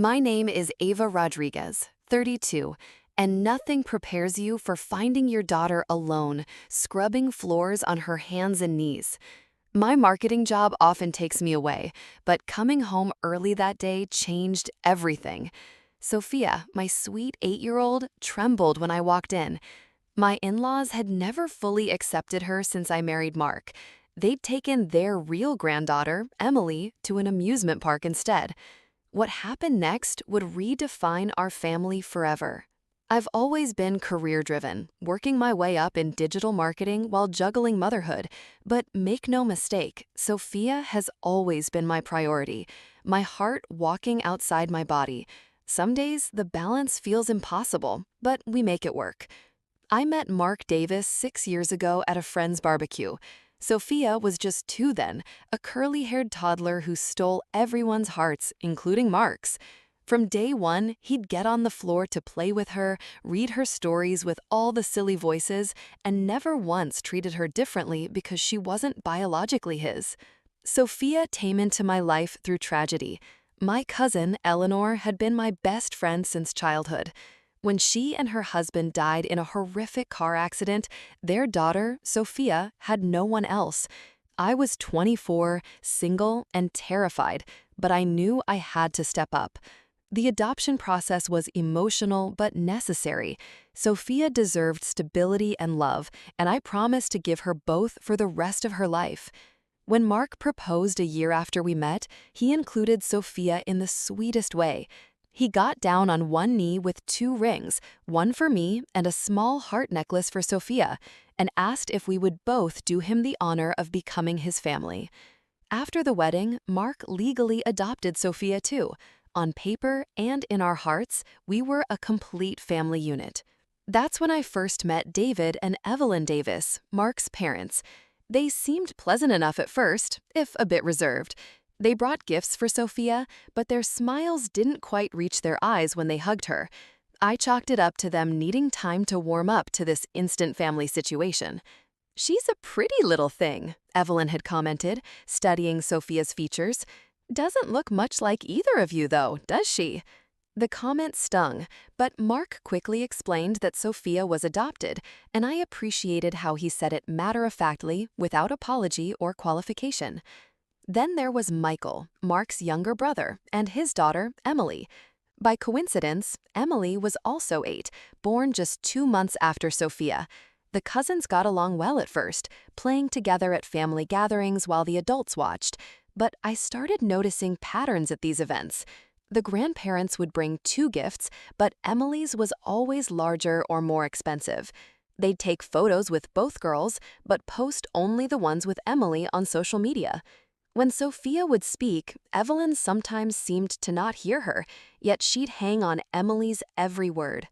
My name is Ava Rodriguez, 32, and nothing prepares you for finding your daughter alone, scrubbing floors on her hands and knees. My marketing job often takes me away, but coming home early that day changed everything. Sophia, my sweet 8-year-old, trembled when I walked in. My in-laws had never fully accepted her since I married Mark. They'd taken their real granddaughter, Emily, to an amusement park instead. What happened next would redefine our family forever. I've always been career-driven, working my way up in digital marketing while juggling motherhood. But make no mistake, Sophia has always been my priority, my heart walking outside my body. Some days, the balance feels impossible, but we make it work. I met Mark Davis 6 years ago at a friend's barbecue. Sophia was just 2 then, a curly-haired toddler who stole everyone's hearts, including Mark's. From day one, he'd get on the floor to play with her, read her stories with all the silly voices, and never once treated her differently because she wasn't biologically his. Sophia came into my life through tragedy. My cousin, Eleanor, had been my best friend since childhood. When she and her husband died in a horrific car accident, their daughter, Sophia, had no one else. I was 24, single, and terrified, but I knew I had to step up. The adoption process was emotional but necessary. Sophia deserved stability and love, and I promised to give her both for the rest of her life. When Mark proposed a year after we met, he included Sophia in the sweetest way. He got down on one knee with 2 rings, one for me and a small heart necklace for Sophia, and asked if we would both do him the honor of becoming his family. After the wedding, Mark legally adopted Sophia too. On paper and in our hearts, we were a complete family unit. That's when I first met David and Evelyn Davis, Mark's parents. They seemed pleasant enough at first, if a bit reserved. They brought gifts for Sophia, but their smiles didn't quite reach their eyes when they hugged her. I chalked it up to them needing time to warm up to this instant family situation. "She's a pretty little thing," Evelyn had commented, studying Sophia's features. "Doesn't look much like either of you, though, does she?" The comment stung, but Mark quickly explained that Sophia was adopted, and I appreciated how he said it matter-of-factly, without apology or qualification. Then there was Michael, Mark's younger brother, and his daughter, Emily. By coincidence, Emily was also 8, born just 2 months after Sophia. The cousins got along well at first, playing together at family gatherings while the adults watched. But I started noticing patterns at these events. The grandparents would bring 2 gifts, but Emily's was always larger or more expensive. They'd take photos with both girls, but post only the ones with Emily on social media. When Sophia would speak, Evelyn sometimes seemed to not hear her, yet she'd hang on Emily's every word.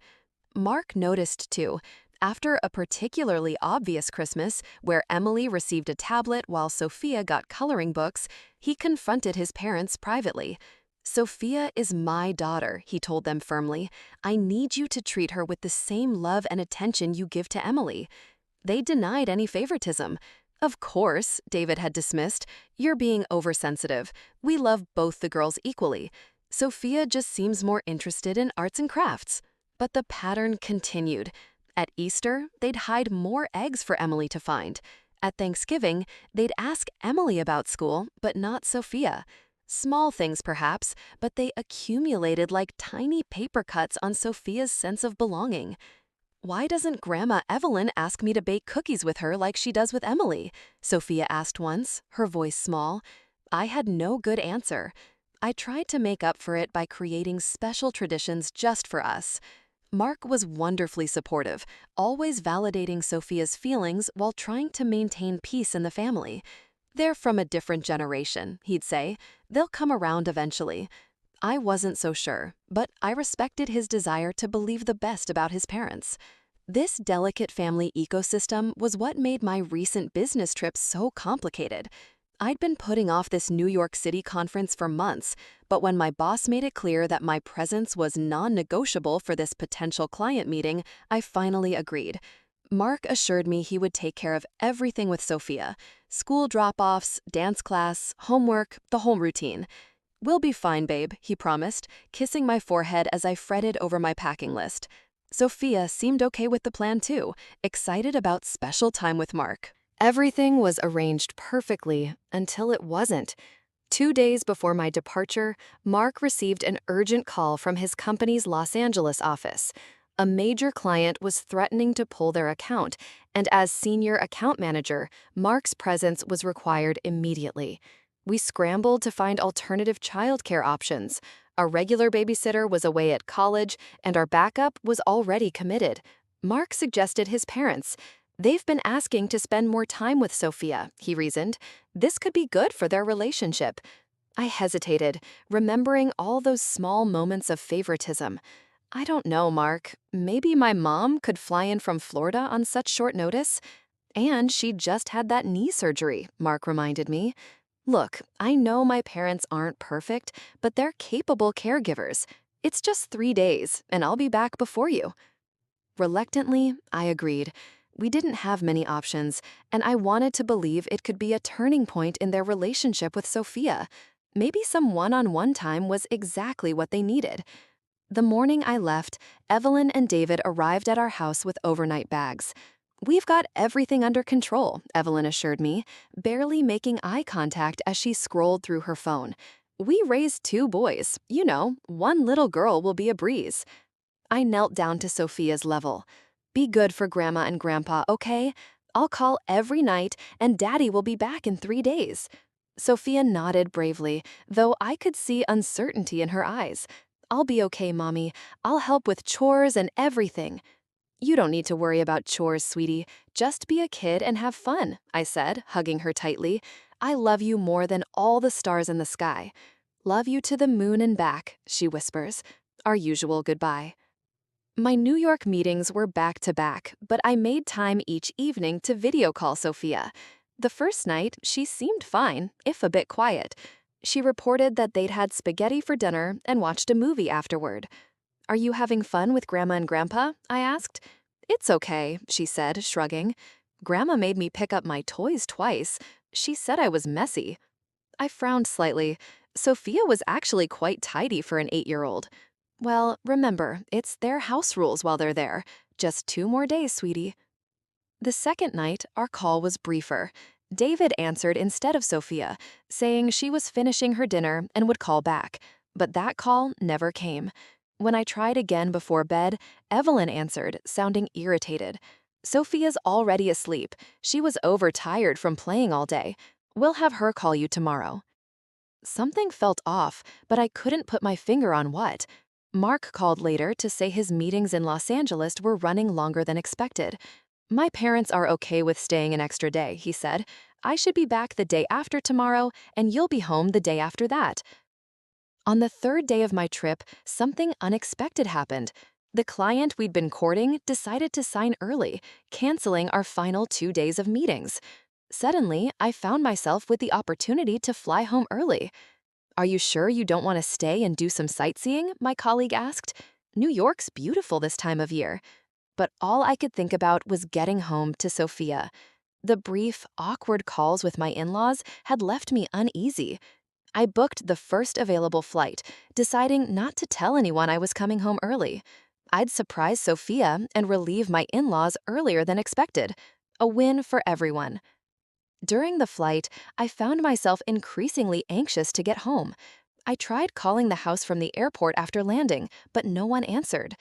Mark noticed too. After a particularly obvious Christmas, where Emily received a tablet while Sophia got coloring books, he confronted his parents privately. "Sophia is my daughter," he told them firmly. "I need you to treat her with the same love and attention you give to Emily." They denied any favoritism. "Of course," David had dismissed, "you're being oversensitive. We love both the girls equally. Sophia just seems more interested in arts and crafts." But the pattern continued. At Easter, they'd hide more eggs for Emily to find. At Thanksgiving, they'd ask Emily about school, but not Sophia. Small things perhaps, but they accumulated like tiny paper cuts on Sophia's sense of belonging. "Why doesn't Grandma Evelyn ask me to bake cookies with her like she does with Emily?" Sophia asked once, her voice small. I had no good answer. I tried to make up for it by creating special traditions just for us. Mark was wonderfully supportive, always validating Sophia's feelings while trying to maintain peace in the family. "They're from a different generation," he'd say. "They'll come around eventually." I wasn't so sure, but I respected his desire to believe the best about his parents. This delicate family ecosystem was what made my recent business trip so complicated. I'd been putting off this New York City conference for months, but when my boss made it clear that my presence was non-negotiable for this potential client meeting, I finally agreed. Mark assured me he would take care of everything with Sophia: school drop-offs, dance class, homework, the whole routine. "We'll be fine, babe," he promised, kissing my forehead as I fretted over my packing list. Sophia seemed okay with the plan too, excited about special time with Mark. Everything was arranged perfectly until it wasn't. 2 days before my departure, Mark received an urgent call from his company's Los Angeles office. A major client was threatening to pull their account, and as senior account manager, Mark's presence was required immediately. We scrambled to find alternative childcare options. Our regular babysitter was away at college, and our backup was already committed. Mark suggested his parents. "They've been asking to spend more time with Sophia," he reasoned. "This could be good for their relationship." I hesitated, remembering all those small moments of favoritism. "I don't know, Mark. Maybe my mom could fly in from Florida on such short notice?" "And she just had that knee surgery," Mark reminded me. "Look, I know my parents aren't perfect, but they're capable caregivers. It's just 3 days, and I'll be back before you." Reluctantly, I agreed. We didn't have many options, and I wanted to believe it could be a turning point in their relationship with Sophia. Maybe some one-on-one time was exactly what they needed. The morning I left, Evelyn and David arrived at our house with overnight bags. "We've got everything under control," Evelyn assured me, barely making eye contact as she scrolled through her phone. "We raised 2 boys. You know, one little girl will be a breeze." I knelt down to Sophia's level. "Be good for Grandma and Grandpa, okay? I'll call every night, and Daddy will be back in 3 days." Sophia nodded bravely, though I could see uncertainty in her eyes. "I'll be okay, Mommy. I'll help with chores and everything." "You don't need to worry about chores, sweetie. Just be a kid and have fun," I said, hugging her tightly. "I love you more than all the stars in the sky." "Love you to the moon and back," she whispers. Our usual goodbye. My New York meetings were back to back, but I made time each evening to video call Sophia. The first night, she seemed fine, if a bit quiet. She reported that they'd had spaghetti for dinner and watched a movie afterward. "Are you having fun with Grandma and Grandpa?" I asked. "It's okay," she said, shrugging. "Grandma made me pick up my toys twice. She said I was messy." I frowned slightly. Sophia was actually quite tidy for an 8-year-old. "Well, remember, it's their house rules while they're there. Just 2 more days, sweetie." The second night, our call was briefer. David answered instead of Sophia, saying she was finishing her dinner and would call back. But that call never came. When I tried again before bed, Evelyn answered, sounding irritated. "Sophia's already asleep. She was overtired from playing all day. We'll have her call you tomorrow." Something felt off, but I couldn't put my finger on what. Mark called later to say his meetings in Los Angeles were running longer than expected. "My parents are okay with staying an extra day," he said. "I should be back the day after tomorrow, and you'll be home the day after that." On the third day of my trip, something unexpected happened. The client we'd been courting decided to sign early, canceling our final 2 days of meetings. Suddenly, I found myself with the opportunity to fly home early. "Are you sure you don't want to stay and do some sightseeing?" my colleague asked. "New York's beautiful this time of year." But all I could think about was getting home to Sophia. The brief, awkward calls with my in-laws had left me uneasy. I booked the first available flight, deciding not to tell anyone I was coming home early. I'd surprise Sophia and relieve my in-laws earlier than expected. A win for everyone. During the flight, I found myself increasingly anxious to get home. I tried calling the house from the airport after landing, but no one answered.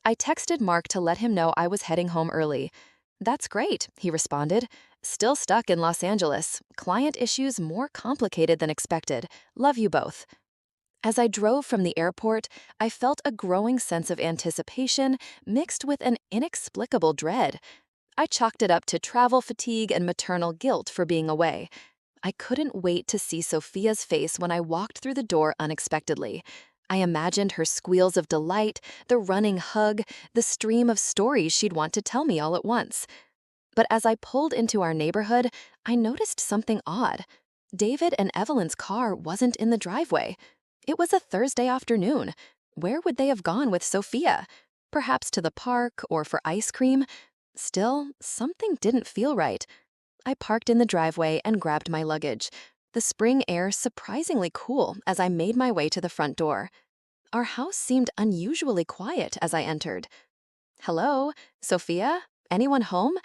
I texted Mark to let him know I was heading home early. "That's great," he responded. "Still stuck in Los Angeles. Client issues more complicated than expected. Love you both." As I drove from the airport, I felt a growing sense of anticipation mixed with an inexplicable dread. I chalked it up to travel fatigue and maternal guilt for being away. I couldn't wait to see Sophia's face when I walked through the door unexpectedly. I imagined her squeals of delight, the running hug, the stream of stories she'd want to tell me all at once. But as I pulled into our neighborhood, I noticed something odd. David and Evelyn's car wasn't in the driveway. It was a Thursday afternoon. Where would they have gone with Sophia? Perhaps to the park or for ice cream? Still, something didn't feel right. I parked in the driveway and grabbed my luggage. the spring air surprisingly cool as I made my way to the front door. Our house seemed unusually quiet as I entered. "Hello, Sophia? Anyone home?"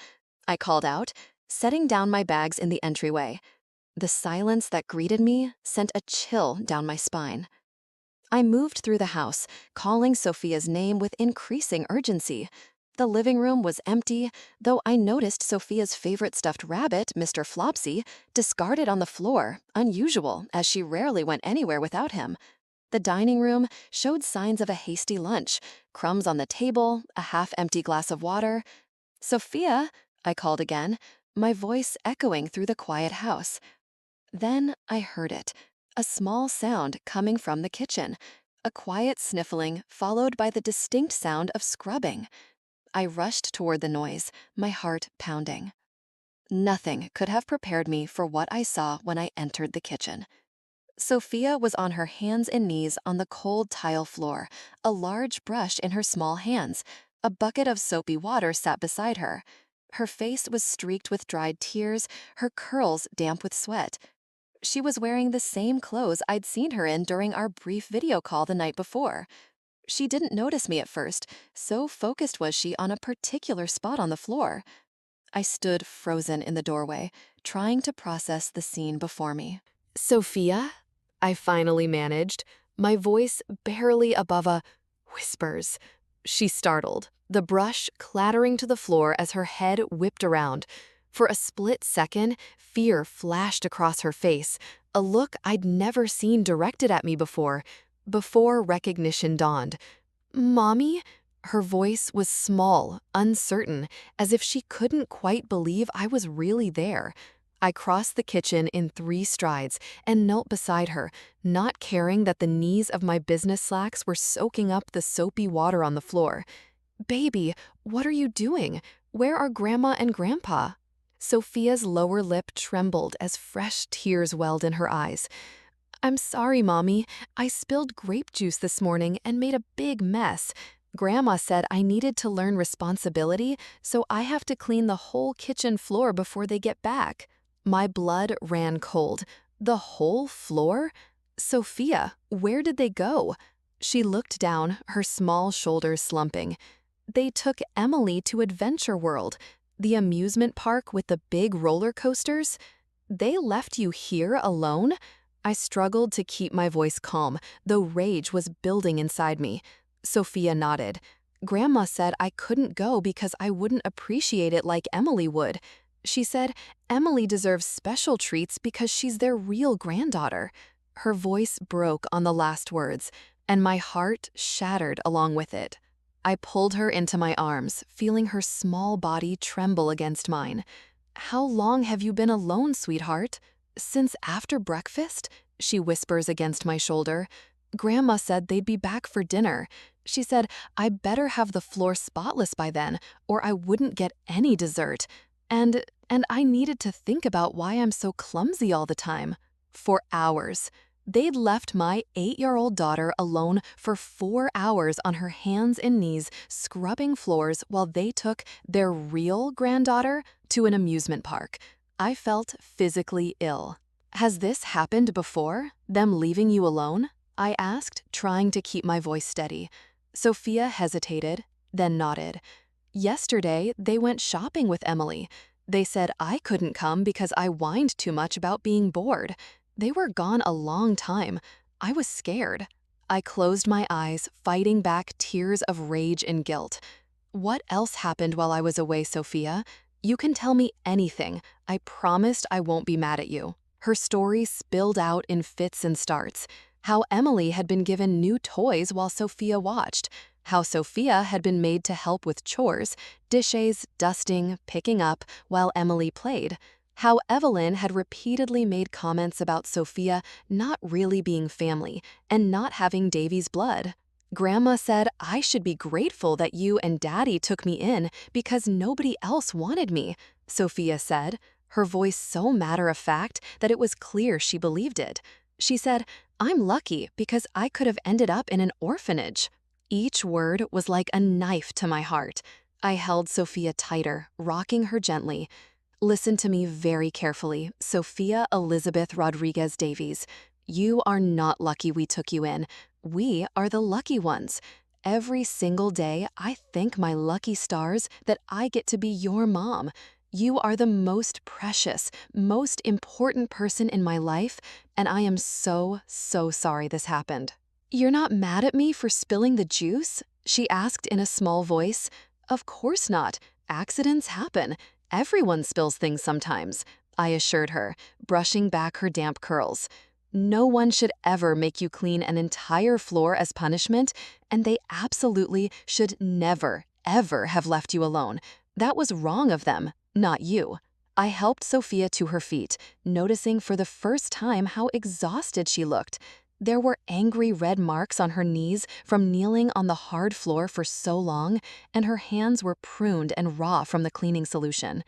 I called out, setting down my bags in the entryway. The silence that greeted me sent a chill down my spine. I moved through the house, calling Sophia's name with increasing urgency. The living room was empty, though I noticed Sophia's favorite stuffed rabbit, Mr. Flopsy, discarded on the floor, unusual as she rarely went anywhere without him. The dining room showed signs of a hasty lunch, crumbs on the table, a half-empty glass of water. "Sophia," I called again, my voice echoing through the quiet house. Then I heard it, a small sound coming from the kitchen, a quiet sniffling followed by the distinct sound of scrubbing. I rushed toward the noise, my heart pounding. Nothing could have prepared me for what I saw when I entered the kitchen. Sophia was on her hands and knees on the cold tile floor, a large brush in her small hands. A bucket of soapy water sat beside her. Her face was streaked with dried tears, her curls damp with sweat. She was wearing the same clothes I'd seen her in during our brief video call the night before. She didn't notice me at first, so focused was she on a particular spot on the floor. I stood frozen in the doorway, trying to process the scene before me. "Sophia?" I finally managed, my voice barely above a whispers. She startled, the brush clattering to the floor as her head whipped around. For a split second, fear flashed across her face, a look I'd never seen directed at me before recognition dawned. "Mommy?" Her voice was small, uncertain, as if she couldn't quite believe I was really there. I crossed the kitchen in 3 strides and knelt beside her, not caring that the knees of my business slacks were soaking up the soapy water on the floor. "Baby, what are you doing? Where are Grandma and Grandpa?" Sophia's lower lip trembled as fresh tears welled in her eyes. "I'm sorry, Mommy. I spilled grape juice this morning and made a big mess. Grandma said I needed to learn responsibility, so I have to clean the whole kitchen floor before they get back." My blood ran cold. The whole floor? "Sophia, where did they go?" She looked down, her small shoulders slumping. "They took Emily to Adventure World, the amusement park with the big roller coasters. They left you here alone?" I struggled to keep my voice calm, though rage was building inside me. Sophia nodded. "Grandma said I couldn't go because I wouldn't appreciate it like Emily would. She said Emily deserves special treats because she's their real granddaughter." Her voice broke on the last words, and my heart shattered along with it. I pulled her into my arms, feeling her small body tremble against mine. "How long have you been alone, sweetheart?" "Since after breakfast," she whispers against my shoulder. "Grandma said they'd be back for dinner. She said I better have the floor spotless by then, or I wouldn't get any dessert. And I needed to think about why I'm so clumsy all the time." For hours. They'd left my 8-year-old daughter alone for 4 hours on her hands and knees scrubbing floors while they took their real granddaughter to an amusement park. I felt physically ill. "Has this happened before, them leaving you alone?" I asked, trying to keep my voice steady. Sophia hesitated, then nodded. "Yesterday, they went shopping with Emily. They said I couldn't come because I whined too much about being bored. They were gone a long time. I was scared." I closed my eyes, fighting back tears of rage and guilt. "What else happened while I was away, Sophia? You can tell me anything. I promised I won't be mad at you." Her story spilled out in fits and starts. How Emily had been given new toys while Sophia watched. How Sophia had been made to help with chores, dishes, dusting, picking up, while Emily played. How Evelyn had repeatedly made comments about Sophia not really being family and not having Davy's blood. "Grandma said I should be grateful that you and Daddy took me in because nobody else wanted me," Sophia said, her voice so matter-of-fact that it was clear she believed it. She said, "I'm lucky because I could have ended up in an orphanage." Each word was like a knife to my heart. I held Sophia tighter, rocking her gently. Listen to me very carefully, Sophia Elizabeth Rodriguez Davies. You are not lucky we took you in. We are the lucky ones. Every single day, I thank my lucky stars that I get to be your mom. You are the most precious, most important person in my life, and I am so, so sorry this happened. You're not mad at me for spilling the juice? She asked in a small voice. Of course not. Accidents happen. Everyone spills things sometimes, I assured her, brushing back her damp curls. No one should ever make you clean an entire floor as punishment, and they absolutely should never, ever have left you alone. That was wrong of them, not you. I helped Sophia to her feet, noticing for the first time how exhausted she looked. There were angry red marks on her knees from kneeling on the hard floor for so long, and her hands were pruned and raw from the cleaning solution.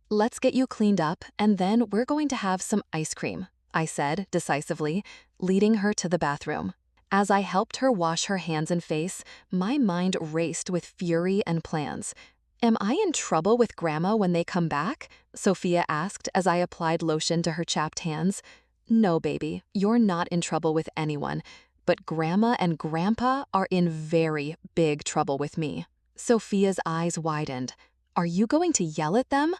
Let's get you cleaned up, and then we're going to have some ice cream, I said decisively, leading her to the bathroom. As I helped her wash her hands and face, my mind raced with fury and plans. Am I in trouble with Grandma when they come back? Sophia asked as I applied lotion to her chapped hands. No, baby, you're not in trouble with anyone, but Grandma and Grandpa are in very big trouble with me. Sophia's eyes widened. Are you going to yell at them?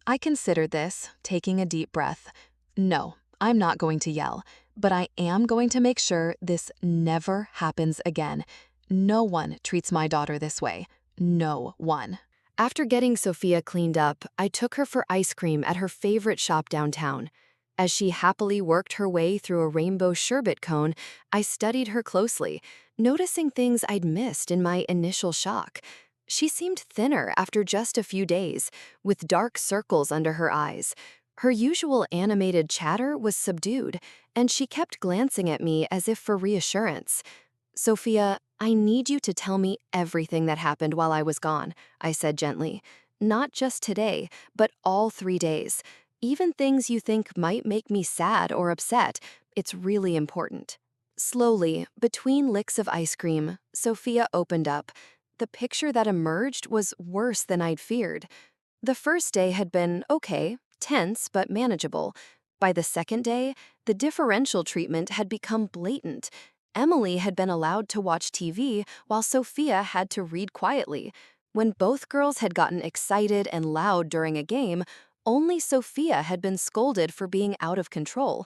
I considered this, taking a deep breath. No, I'm not going to yell, but I am going to make sure this never happens again. No one treats my daughter this way. No one. After getting Sophia cleaned up, I took her for ice cream at her favorite shop downtown. As she happily worked her way through a rainbow sherbet cone, I studied her closely, noticing things I'd missed in my initial shock. She seemed thinner after just a few days, with dark circles under her eyes. Her usual animated chatter was subdued, and she kept glancing at me as if for reassurance. Sophia, I need you to tell me everything that happened while I was gone, I said gently. Not just today, but all 3 days. Even things you think might make me sad or upset, it's really important. Slowly, between licks of ice cream, Sophia opened up. The picture that emerged was worse than I'd feared. The first day had been okay, tense but manageable. By the second day, the differential treatment had become blatant. Emily had been allowed to watch TV while Sophia had to read quietly. When both girls had gotten excited and loud during a game, only Sophia had been scolded for being out of control.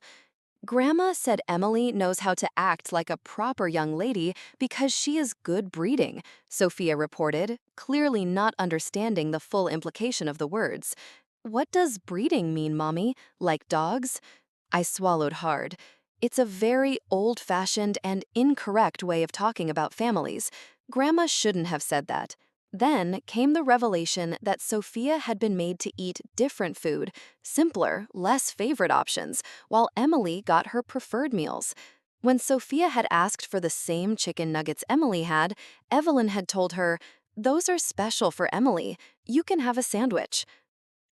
Grandma said Emily knows how to act like a proper young lady because she is good breeding, Sophia reported, clearly not understanding the full implication of the words. What does breeding mean, Mommy? Like dogs? I swallowed hard. It's a very old-fashioned and incorrect way of talking about families. Grandma shouldn't have said that. Then came the revelation that Sophia had been made to eat different food, simpler, less favorite options, while Emily got her preferred meals. When Sophia had asked for the same chicken nuggets Emily had, Evelyn had told her, "Those are special for Emily. You can have a sandwich."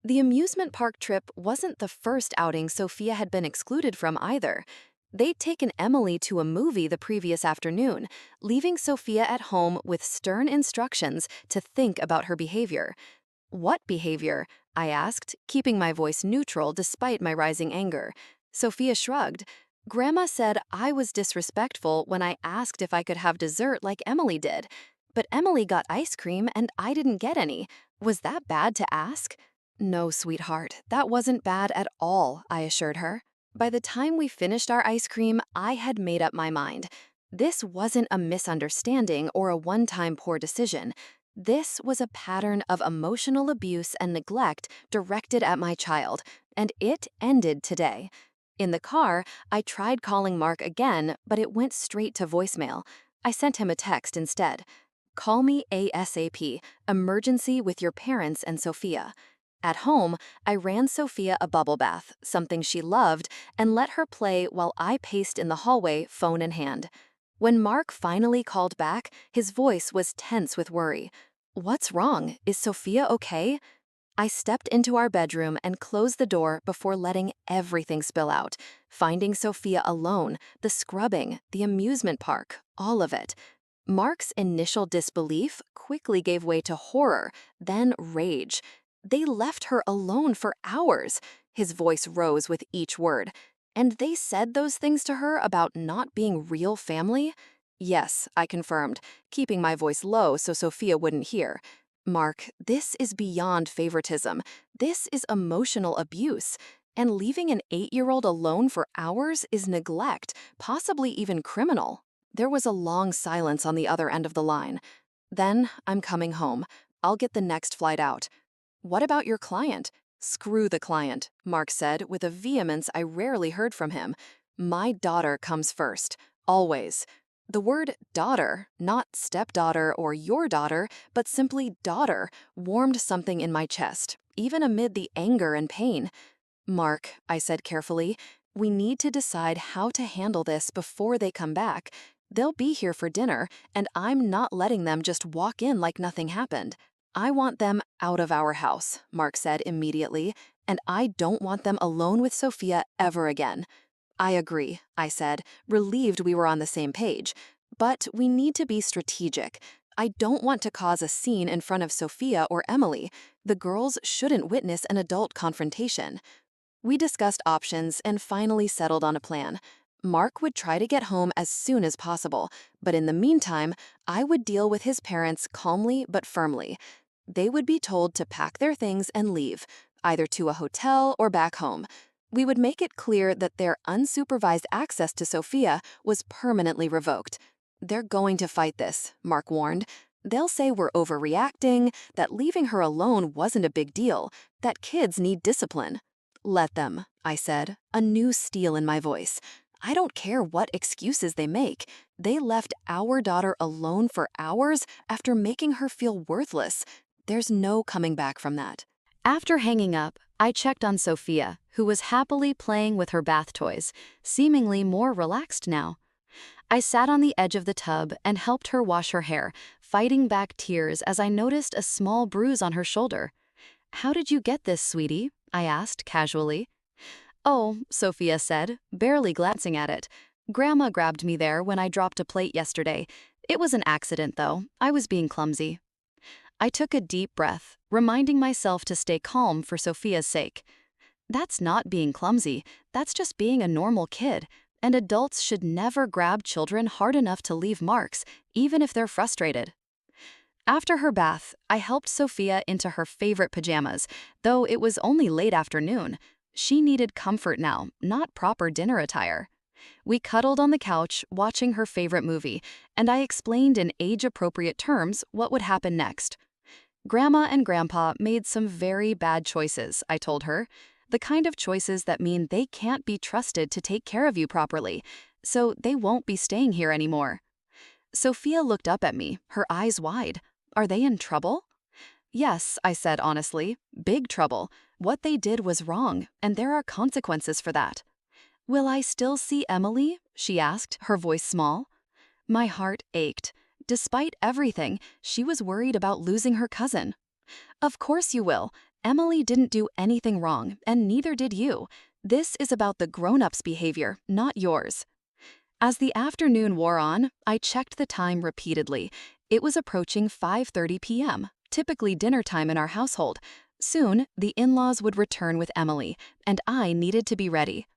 The amusement park trip wasn't the first outing Sophia had been excluded from either. They'd taken Emily to a movie the previous afternoon, leaving Sophia at home with stern instructions to think about her behavior. What behavior? I asked, keeping my voice neutral despite my rising anger. Sophia shrugged. Grandma said I was disrespectful when I asked if I could have dessert like Emily did. But Emily got ice cream and I didn't get any. Was that bad to ask? No, sweetheart, that wasn't bad at all, I assured her. By the time we finished our ice cream, I had made up my mind. This wasn't a misunderstanding or a one-time poor decision. This was a pattern of emotional abuse and neglect directed at my child, and it ended today. In the car, I tried calling Mark again, but it went straight to voicemail. I sent him a text instead. Call me ASAP, emergency with your parents and Sophia. At home, I ran Sophia a bubble bath, something she loved, and let her play while I paced in the hallway, phone in hand. When Mark finally called back, his voice was tense with worry. What's wrong? Is Sophia okay? I stepped into our bedroom and closed the door before letting everything spill out, finding Sophia alone, the scrubbing, the amusement park, all of it. Mark's initial disbelief quickly gave way to horror, then rage. They left her alone for hours. His voice rose with each word. And they said those things to her about not being real family? Yes, I confirmed, keeping my voice low so Sophia wouldn't hear. Mark, this is beyond favoritism. This is emotional abuse. And leaving an 8-year-old alone for hours is neglect, possibly even criminal. There was a long silence on the other end of the line. Then, I'm coming home. I'll get the next flight out. What about your client? Screw the client, Mark said with a vehemence I rarely heard from him. My daughter comes first, always. The word daughter, not stepdaughter or your daughter, but simply daughter, warmed something in my chest, even amid the anger and pain. Mark, I said carefully, we need to decide how to handle this before they come back. They'll be here for dinner, and I'm not letting them just walk in like nothing happened. I want them out of our house, Mark said immediately, and I don't want them alone with Sophia ever again. I agree, I said, relieved we were on the same page. But we need to be strategic. I don't want to cause a scene in front of Sophia or Emily. The girls shouldn't witness an adult confrontation. We discussed options and finally settled on a plan. Mark would try to get home as soon as possible, but in the meantime, I would deal with his parents calmly but firmly. They would be told to pack their things and leave, either to a hotel or back home. We would make it clear that their unsupervised access to Sophia was permanently revoked. They're going to fight this, Mark warned. They'll say we're overreacting, that leaving her alone wasn't a big deal, that kids need discipline. Let them, I said, a new steel in my voice. I don't care what excuses they make. They left our daughter alone for hours after making her feel worthless. There's no coming back from that. After hanging up, I checked on Sophia, who was happily playing with her bath toys, seemingly more relaxed now. I sat on the edge of the tub and helped her wash her hair, fighting back tears as I noticed a small bruise on her shoulder. "How did you get this, sweetie?" I asked casually. "Oh," Sophia said, barely glancing at it. "Grandma grabbed me there when I dropped a plate yesterday. It was an accident, though. I was being clumsy." I took a deep breath, reminding myself to stay calm for Sophia's sake. That's not being clumsy, that's just being a normal kid, and adults should never grab children hard enough to leave marks, even if they're frustrated. After her bath, I helped Sophia into her favorite pajamas, though it was only late afternoon. She needed comfort now, not proper dinner attire. We cuddled on the couch, watching her favorite movie, and I explained in age-appropriate terms what would happen next. Grandma and Grandpa made some very bad choices, I told her. The kind of choices that mean they can't be trusted to take care of you properly, so they won't be staying here anymore. Sophia looked up at me, her eyes wide. Are they in trouble? Yes, I said honestly, big trouble. What they did was wrong, and there are consequences for that. Will I still see Emily? She asked, her voice small. My heart ached. Despite everything, she was worried about losing her cousin. Of course you will. Emily didn't do anything wrong, and neither did you. This is about the grown-ups' behavior, not yours. As the afternoon wore on, I checked the time repeatedly. It was approaching 5:30 p.m., typically dinner time in our household. Soon, the in-laws would return with Emily, and I needed to be ready.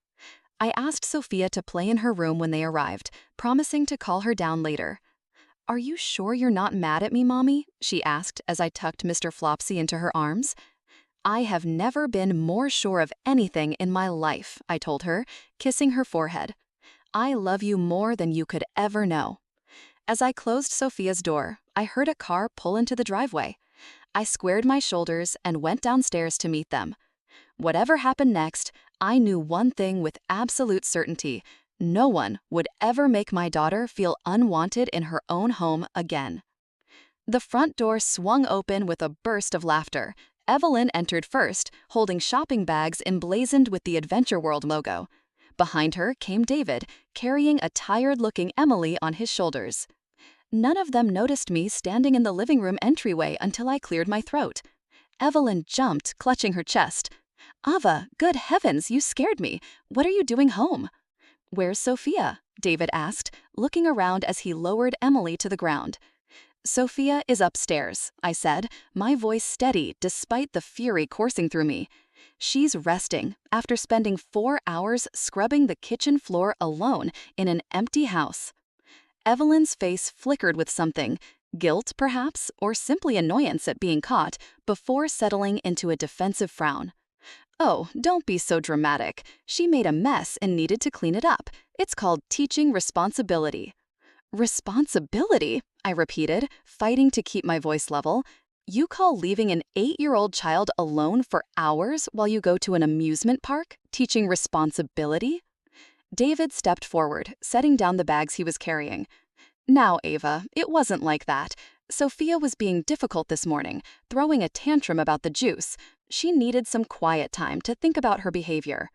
I asked Sophia to play in her room when they arrived, promising to call her down later. Are you sure you're not mad at me, Mommy? She asked as I tucked Mr. Flopsy into her arms. I have never been more sure of anything in my life, I told her, kissing her forehead. I love you more than you could ever know. As I closed Sophia's door, I heard a car pull into the driveway. I squared my shoulders and went downstairs to meet them. Whatever happened next, I knew one thing with absolute certainty. No one would ever make my daughter feel unwanted in her own home again. The front door swung open with a burst of laughter. Evelyn entered first, holding shopping bags emblazoned with the Adventure World logo. Behind her came David, carrying a tired-looking Emily on his shoulders. None of them noticed me standing in the living room entryway until I cleared my throat. Evelyn jumped, clutching her chest. Ava, good heavens, you scared me. What are you doing home? Where's Sophia? David asked, looking around as he lowered Emily to the ground. Sophia is upstairs, I said, my voice steady despite the fury coursing through me. She's resting after spending 4 hours scrubbing the kitchen floor alone in an empty house. Evelyn's face flickered with something, guilt perhaps, or simply annoyance at being caught, before settling into a defensive frown. Oh, don't be so dramatic. She made a mess and needed to clean it up. It's called teaching responsibility. Responsibility? I repeated, fighting to keep my voice level. You call leaving an 8-year-old child alone for hours while you go to an amusement park teaching responsibility? David stepped forward, setting down the bags he was carrying. Now, Ava, it wasn't like that. Sophia was being difficult this morning, throwing a tantrum about the juice. She needed some quiet time to think about her behavior.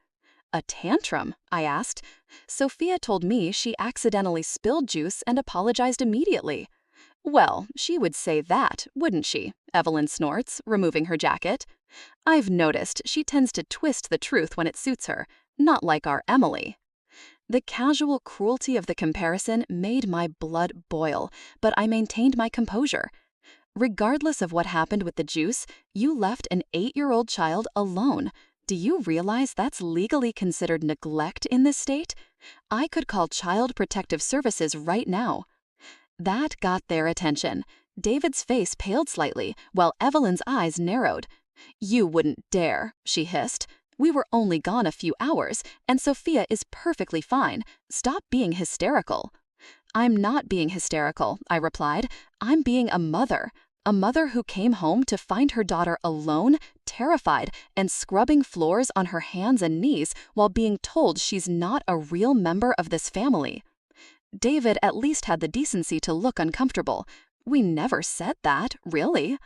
A tantrum? I asked. Sophia told me she accidentally spilled juice and apologized immediately. Well, she would say that, wouldn't she? Evelyn snorts, removing her jacket. I've noticed she tends to twist the truth when it suits her, not like our Emily. The casual cruelty of the comparison made my blood boil, but I maintained my composure. Regardless of what happened with the juice, you left an 8-year-old child alone. Do you realize that's legally considered neglect in this state? I could call Child Protective Services right now. That got their attention. David's face paled slightly, while Evelyn's eyes narrowed. You wouldn't dare, she hissed. We were only gone a few hours, and Sophia is perfectly fine. Stop being hysterical. I'm not being hysterical, I replied. I'm being a mother who came home to find her daughter alone, terrified, and scrubbing floors on her hands and knees while being told she's not a real member of this family. David at least had the decency to look uncomfortable. We never said that, really.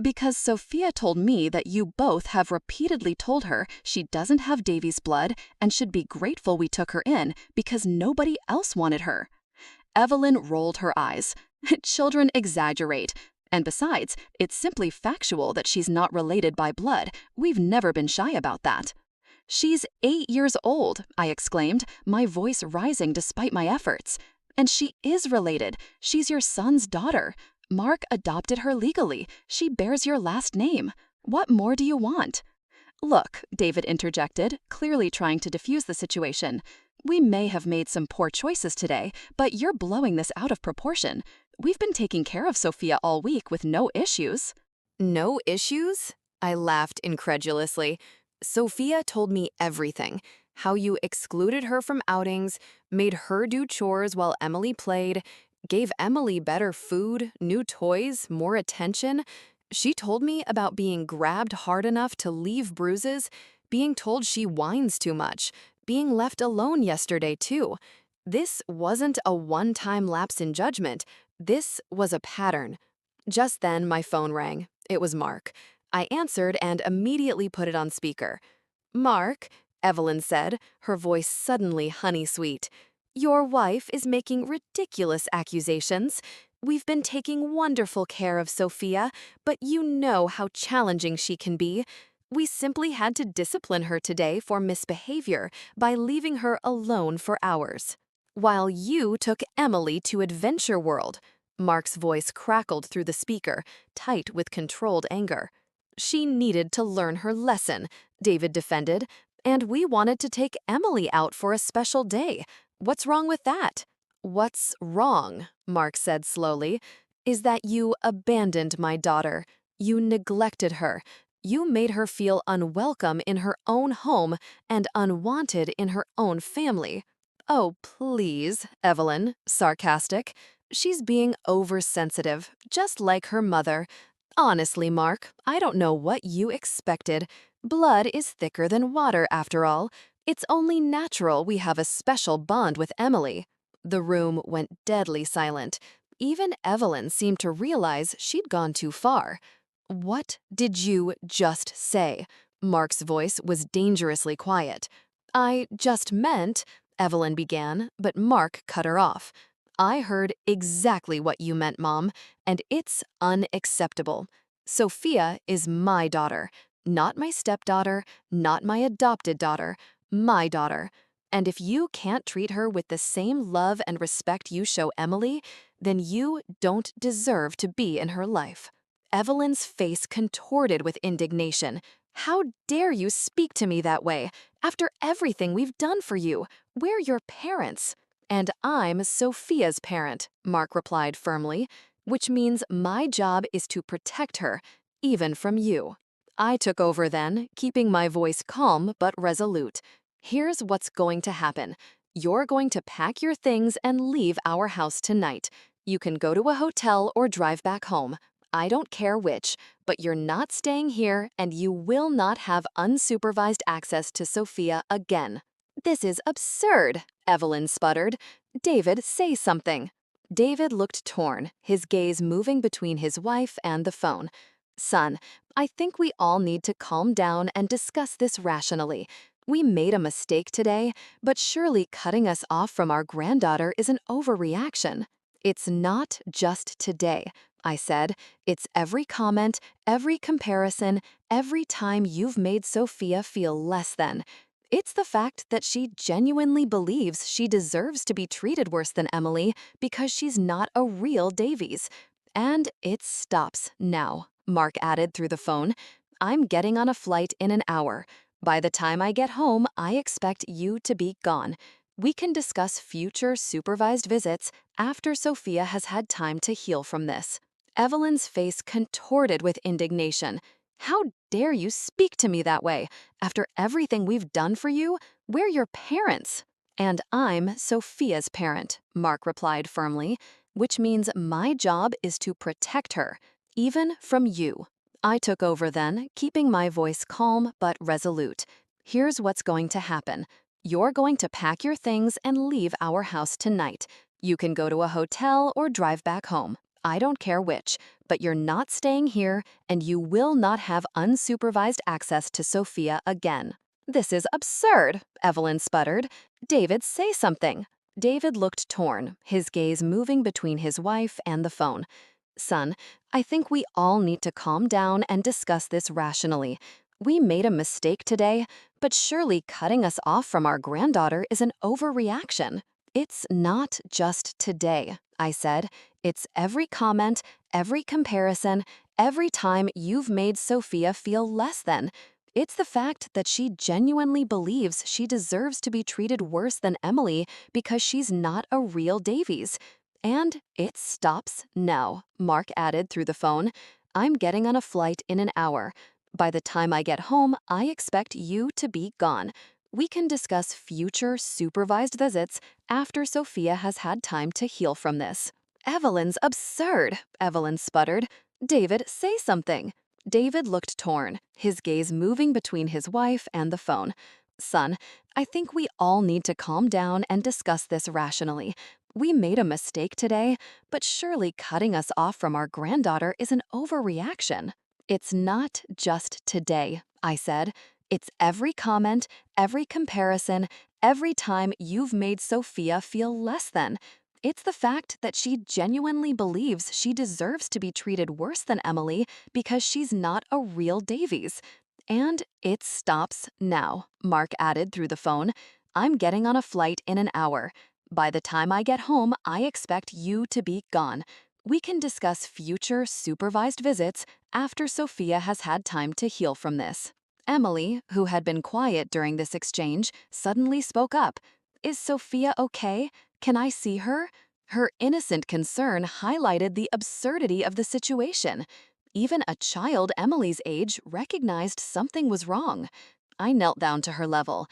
Because Sophia told me that you both have repeatedly told her she doesn't have Davy's blood and should be grateful we took her in because nobody else wanted her. Evelyn rolled her eyes. Children exaggerate. And besides, it's simply factual that she's not related by blood. We've never been shy about that. She's 8 years old, I exclaimed, my voice rising despite my efforts. And she is related. She's your son's daughter. Mark adopted her legally. She bears your last name. What more do you want? Look, David interjected, clearly trying to defuse the situation. We may have made some poor choices today, but you're blowing this out of proportion. We've been taking care of Sophia all week with no issues. No issues? I laughed incredulously. Sophia told me everything. How you excluded her from outings, made her do chores while Emily played, gave Emily better food, new toys, more attention. She told me about being grabbed hard enough to leave bruises, being told she whines too much, being left alone yesterday too. This wasn't a one-time lapse in judgment. This was a pattern. Just then, my phone rang. It was Mark. I answered and immediately put it on speaker. Mark, Evelyn said, her voice suddenly honey-sweet. Your wife is making ridiculous accusations. We've been taking wonderful care of Sophia, but you know how challenging she can be. We simply had to discipline her today for misbehavior by leaving her alone for hours. While you took Emily to Adventure World. Mark's voice crackled through the speaker, tight with controlled anger. She needed to learn her lesson, David defended, and we wanted to take Emily out for a special day. What's wrong with that? What's wrong, Mark said slowly, is that you abandoned my daughter. You neglected her. You made her feel unwelcome in her own home and unwanted in her own family. Oh, please, Evelyn, sarcastic. She's being oversensitive, just like her mother. Honestly, Mark, I don't know what you expected. Blood is thicker than water, after all. It's only natural we have a special bond with Emily. The room went deadly silent. Even Evelyn seemed to realize she'd gone too far. What did you just say? Mark's voice was dangerously quiet. I just meant, Evelyn began, but Mark cut her off. I heard exactly what you meant, Mom, and it's unacceptable. Sophia is my daughter, not my stepdaughter, not my adopted daughter, my daughter. And if you can't treat her with the same love and respect you show Emily, then you don't deserve to be in her life. Evelyn's face contorted with indignation. How dare you speak to me that way? After everything we've done for you, we're your parents. And I'm Sophia's parent, Mark replied firmly, which means my job is to protect her, even from you. I took over then, keeping my voice calm but resolute. Here's what's going to happen. You're going to pack your things and leave our house tonight. You can go to a hotel or drive back home. I don't care which, but you're not staying here and you will not have unsupervised access to Sophia again. This is absurd, Evelyn sputtered. David, say something. David looked torn, his gaze moving between his wife and the phone. Son, I think we all need to calm down and discuss this rationally. We made a mistake today, but surely cutting us off from our granddaughter is an overreaction. It's not just today, I said. It's every comment, every comparison, every time you've made Sophia feel less than. It's the fact that she genuinely believes she deserves to be treated worse than Emily because she's not a real Davies. And it stops now, Mark added through the phone. I'm getting on a flight in an hour. By the time I get home, I expect you to be gone. We can discuss future supervised visits after Sophia has had time to heal from this. Evelyn's face contorted with indignation. How dare you speak to me that way? After everything we've done for you, we're your parents. And I'm Sophia's parent, Mark replied firmly, which means my job is to protect her, even from you. I took over then, keeping my voice calm but resolute. Here's what's going to happen. You're going to pack your things and leave our house tonight. You can go to a hotel or drive back home. I don't care which, but you're not staying here and you will not have unsupervised access to Sophia again. This is absurd, Evelyn sputtered. David, say something. David looked torn, his gaze moving between his wife and the phone. Son, I think we all need to calm down and discuss this rationally. We made a mistake today, but surely cutting us off from our granddaughter is an overreaction. It's not just today, I said. It's every comment, every comparison, every time you've made Sophia feel less than. It's the fact that she genuinely believes she deserves to be treated worse than Emily because she's not a real Davies. And it stops now, Mark added through the phone. I'm getting on a flight in an hour. By the time I get home, I expect you to be gone. We can discuss future supervised visits after Sophia has had time to heal from this. Evelyn's absurd, Evelyn sputtered. David, say something. David looked torn, his gaze moving between his wife and the phone. Son, I think we all need to calm down and discuss this rationally. We made a mistake today, but surely cutting us off from our granddaughter is an overreaction. It's not just today, I said. It's every comment, every comparison, every time you've made Sophia feel less than. It's the fact that she genuinely believes she deserves to be treated worse than Emily because she's not a real Davies. And it stops now, Mark added through the phone. I'm getting on a flight in an hour. By the time I get home, I expect you to be gone. We can discuss future supervised visits after Sophia has had time to heal from this. Emily, who had been quiet during this exchange, suddenly spoke up. Is Sophia okay? Can I see her? Her innocent concern highlighted the absurdity of the situation. Even a child Emily's age recognized something was wrong. I knelt down to her level.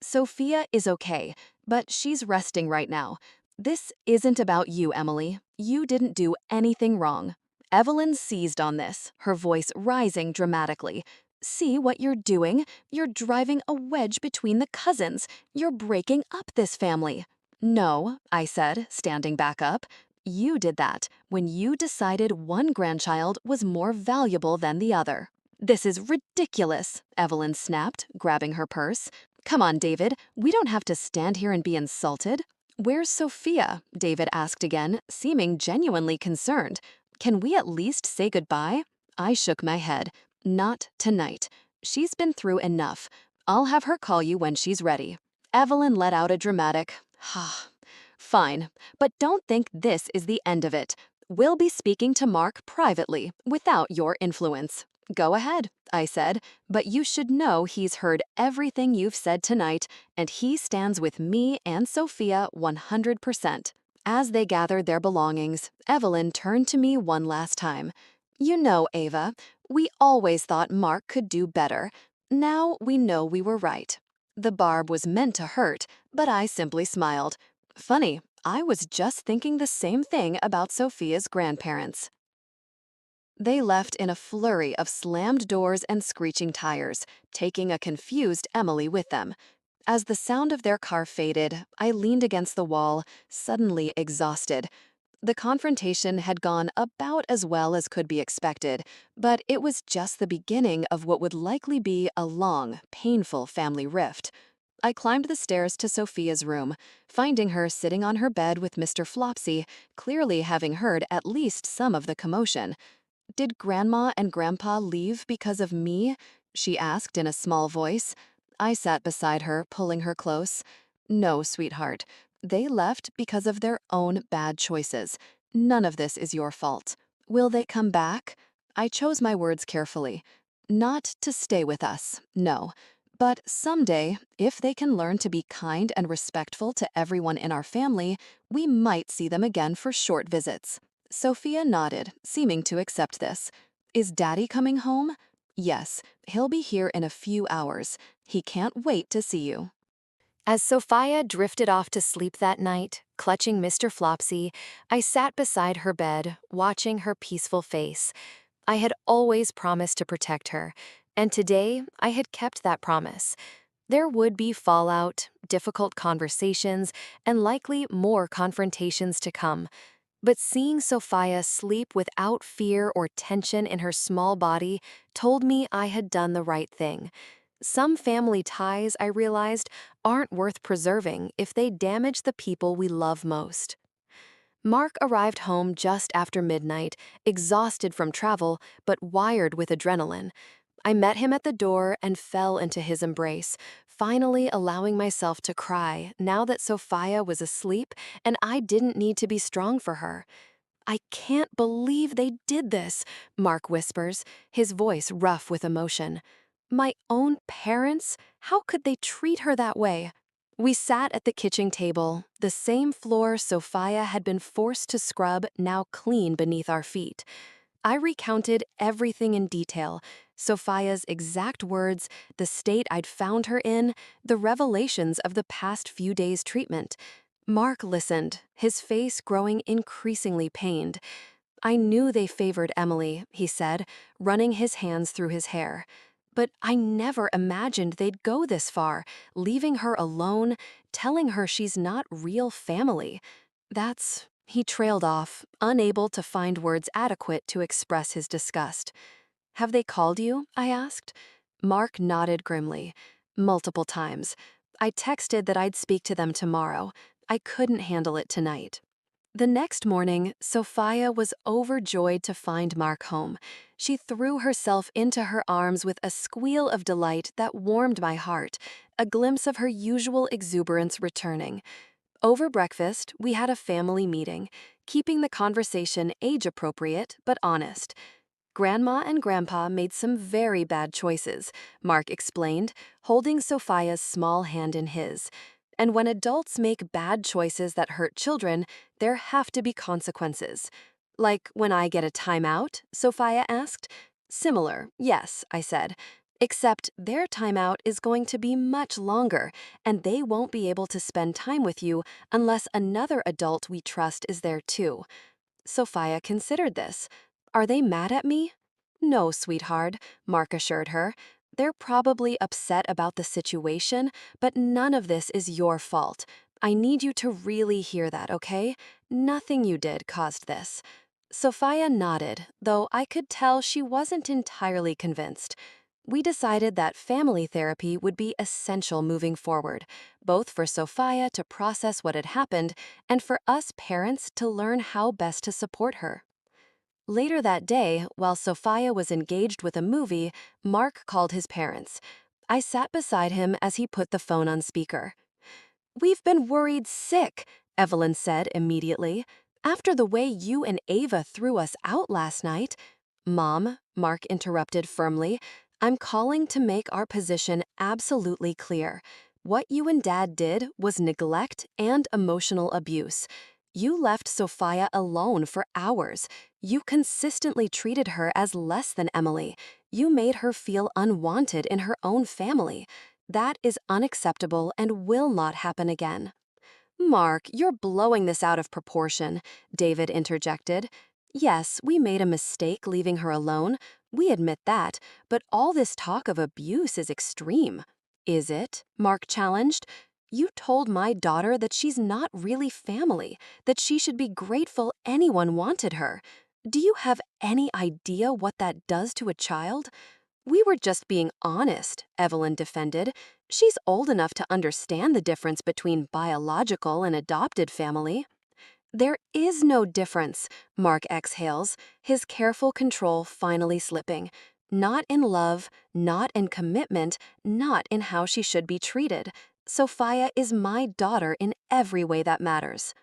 Sophia is okay, but she's resting right now. This isn't about you, Emily. You didn't do anything wrong. Evelyn seized on this, her voice rising dramatically. See what you're doing? You're driving a wedge between the cousins. You're breaking up this family. No, I said, standing back up. You did that when you decided one grandchild was more valuable than the other. This is ridiculous, Evelyn snapped, grabbing her purse. Come on, David, we don't have to stand here and be insulted. Where's Sophia? David asked again, seeming genuinely concerned. Can we at least say goodbye? I shook my head. Not tonight. She's been through enough. I'll have her call you when she's ready. Evelyn let out a dramatic, "Ha." "Fine, but don't think this is the end of it. We'll be speaking to Mark privately, without your influence." "Go ahead," I said, "but you should know he's heard everything you've said tonight, and he stands with me and Sophia 100%. As they gathered their belongings, Evelyn turned to me one last time. "You know, Ava, we always thought Mark could do better. Now we know we were right." The barb was meant to hurt, but I simply smiled. Funny, I was just thinking the same thing about Sophia's grandparents. They left in a flurry of slammed doors and screeching tires, taking a confused Emily with them. As the sound of their car faded, I leaned against the wall, suddenly exhausted. The confrontation had gone about as well as could be expected, but it was just the beginning of what would likely be a long, painful family rift. I climbed the stairs to Sophia's room, finding her sitting on her bed with Mr. Flopsy, clearly having heard at least some of the commotion. "Did Grandma and Grandpa leave because of me?" she asked in a small voice. I sat beside her, pulling her close. "No, sweetheart. They left because of their own bad choices. None of this is your fault. Will they come back?" I chose my words carefully. "Not to stay with us, no. But someday, if they can learn to be kind and respectful to everyone in our family, we might see them again for short visits." Sophia nodded, seeming to accept this. "Is Daddy coming home?" "Yes, he'll be here in a few hours. He can't wait to see you." As Sophia drifted off to sleep that night, clutching Mr. Flopsy, I sat beside her bed, watching her peaceful face. I had always promised to protect her, and today I had kept that promise. There would be fallout, difficult conversations, and likely more confrontations to come. But seeing Sophia sleep without fear or tension in her small body told me I had done the right thing. Some family ties, I realized, aren't worth preserving if they damage the people we love most. Mark arrived home just after midnight, exhausted from travel, but wired with adrenaline. I met him at the door and fell into his embrace, finally allowing myself to cry now that Sophia was asleep and I didn't need to be strong for her. "I can't believe they did this," Mark whispers, his voice rough with emotion. "My own parents? How could they treat her that way?" We sat at the kitchen table, the same floor Sophia had been forced to scrub now clean beneath our feet. I recounted everything in detail, Sophia's exact words, the state I'd found her in, the revelations of the past few days' treatment. Mark listened, his face growing increasingly pained. "I knew they favored Emily," he said, running his hands through his hair. "But I never imagined they'd go this far, leaving her alone, telling her she's not real family. That's..." He trailed off, unable to find words adequate to express his disgust. "Have they called you?" I asked. Mark nodded grimly. "Multiple times. I texted that I'd speak to them tomorrow. I couldn't handle it tonight." The next morning, Sophia was overjoyed to find Mark home. She threw herself into her arms with a squeal of delight that warmed my heart, a glimpse of her usual exuberance returning. Over breakfast, we had a family meeting, keeping the conversation age-appropriate but honest. "Grandma and Grandpa made some very bad choices," Mark explained, holding Sophia's small hand in his. "And when adults make bad choices that hurt children, there have to be consequences." "Like when I get a timeout?" Sophia asked. "Similar, yes," I said. "Except their timeout is going to be much longer, and they won't be able to spend time with you unless another adult we trust is there too." Sophia considered this. "Are they mad at me?" "No, sweetheart," Mark assured her. "They're probably upset about the situation, but none of this is your fault. I need you to really hear that, okay? Nothing you did caused this." Sophia nodded, though I could tell she wasn't entirely convinced. We decided that family therapy would be essential moving forward, both for Sophia to process what had happened and for us parents to learn how best to support her. Later that day, while Sophia was engaged with a movie, Mark called his parents. I sat beside him as he put the phone on speaker. "We've been worried sick," Evelyn said immediately. "After the way you and Ava threw us out last night." "Mom," Mark interrupted firmly, "I'm calling to make our position absolutely clear. What you and Dad did was neglect and emotional abuse. You left Sophia alone for hours. You consistently treated her as less than Emily. You made her feel unwanted in her own family. That is unacceptable and will not happen again." "Mark, you're blowing this out of proportion," David interjected. "Yes, we made a mistake leaving her alone. We admit that, but all this talk of abuse is extreme." "Is it?" Mark challenged. "You told my daughter that she's not really family, that she should be grateful anyone wanted her. Do you have any idea what that does to a child?" "We were just being honest," Evelyn defended. "She's old enough to understand the difference between biological and adopted family." "There is no difference," Mark exhales, his careful control finally slipping. "Not in love, not in commitment, not in how she should be treated. Sophia is my daughter in every way that matters."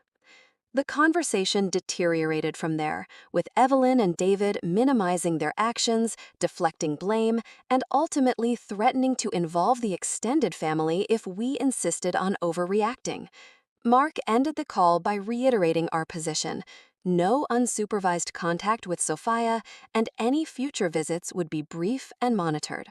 The conversation deteriorated from there, with Evelyn and David minimizing their actions, deflecting blame, and ultimately threatening to involve the extended family if we insisted on overreacting. Mark ended the call by reiterating our position: no unsupervised contact with Sophia, and any future visits would be brief and monitored.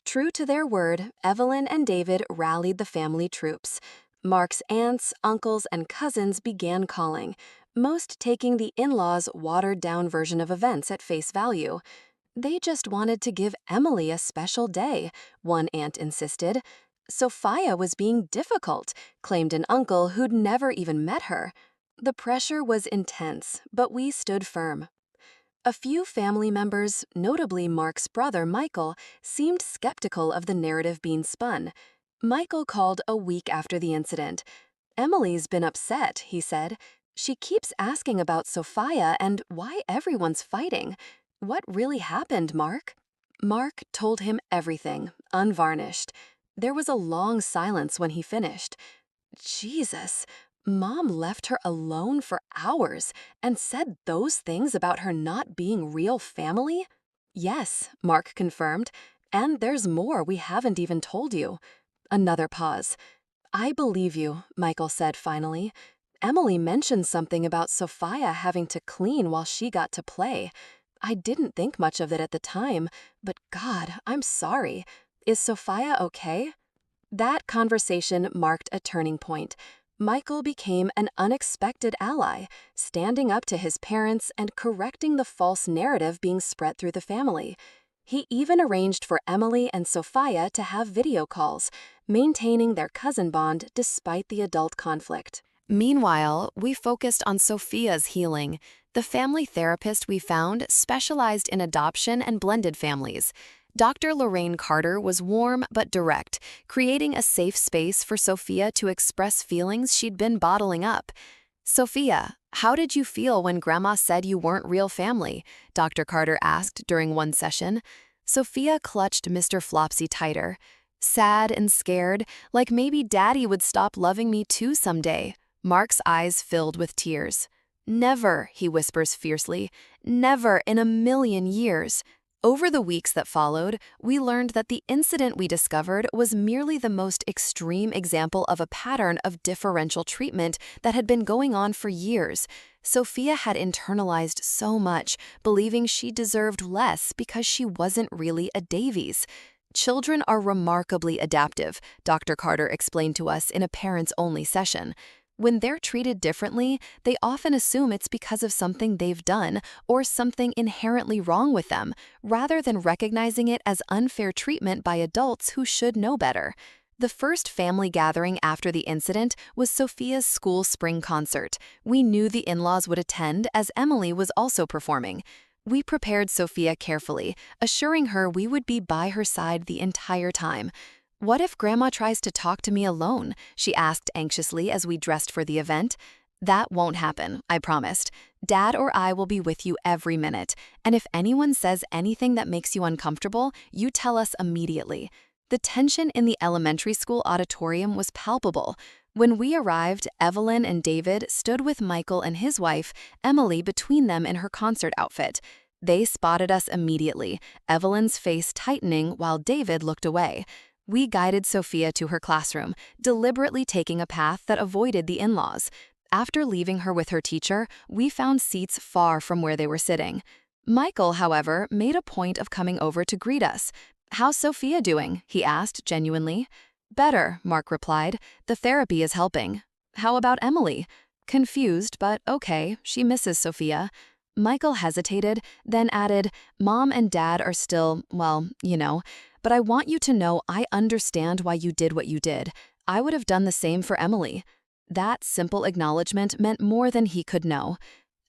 True to their word, Evelyn and David rallied the family troops. Mark's aunts, uncles, and cousins began calling, most taking the in-laws' watered-down version of events at face value. "They just wanted to give Emily a special day," one aunt insisted. "Sophia was being difficult," claimed an uncle who'd never even met her. The pressure was intense, but we stood firm. A few family members, notably Mark's brother Michael, seemed skeptical of the narrative being spun. Michael called a week after the incident. "Emily's been upset," he said. "She keeps asking about Sophia and why everyone's fighting. What really happened, Mark?" Mark told him everything, unvarnished. There was a long silence when he finished. "Jesus, Mom left her alone for hours and said those things about her not being real family?" "Yes," Mark confirmed, "and there's more we haven't even told you." Another pause. "I believe you," Michael said finally. "Emily mentioned something about Sophia having to clean while she got to play. I didn't think much of it at the time, but God, I'm sorry. Is Sophia okay?" That conversation marked a turning point. Michael became an unexpected ally, standing up to his parents and correcting the false narrative being spread through the family. He even arranged for Emily and Sophia to have video calls, maintaining their cousin bond despite the adult conflict. Meanwhile, we focused on Sophia's healing. The family therapist we found specialized in adoption and blended families. Dr. Lorraine Carter was warm but direct, creating a safe space for Sophia to express feelings she'd been bottling up. "Sophia, how did you feel when Grandma said you weren't real family?" Dr. Carter asked during one session. Sophia clutched Mr. Flopsy tighter. "Sad and scared, like maybe Daddy would stop loving me too someday." Mark's eyes filled with tears. "Never," he whispers fiercely, "never in a million years." Over the weeks that followed, we learned that the incident we discovered was merely the most extreme example of a pattern of differential treatment that had been going on for years. Sophia had internalized so much, believing she deserved less because she wasn't really a Davies. "Children are remarkably adaptive," Dr. Carter explained to us in a parents-only session. "When they're treated differently, they often assume it's because of something they've done or something inherently wrong with them, rather than recognizing it as unfair treatment by adults who should know better." The first family gathering after the incident was Sophia's school spring concert. We knew the in-laws would attend as Emily was also performing. We prepared Sophia carefully, assuring her we would be by her side the entire time. "What if Grandma tries to talk to me alone?" she asked anxiously as we dressed for the event. "That won't happen," I promised. "Dad or I will be with you every minute, and if anyone says anything that makes you uncomfortable, you tell us immediately." The tension in the elementary school auditorium was palpable. When we arrived, Evelyn and David stood with Michael and his wife, Emily, between them in her concert outfit. They spotted us immediately, Evelyn's face tightening while David looked away. We guided Sophia to her classroom, deliberately taking a path that avoided the in-laws. After leaving her with her teacher, we found seats far from where they were sitting. Michael, however, made a point of coming over to greet us. "How's Sophia doing?" he asked genuinely. "Better," Mark replied. "The therapy is helping." "How about Emily?" "Confused, but okay, she misses Sophia." Michael hesitated, then added, "Mom and Dad are still, well, but I want you to know I understand why you did what you did. I would have done the same for Emily." That simple acknowledgement meant more than he could know.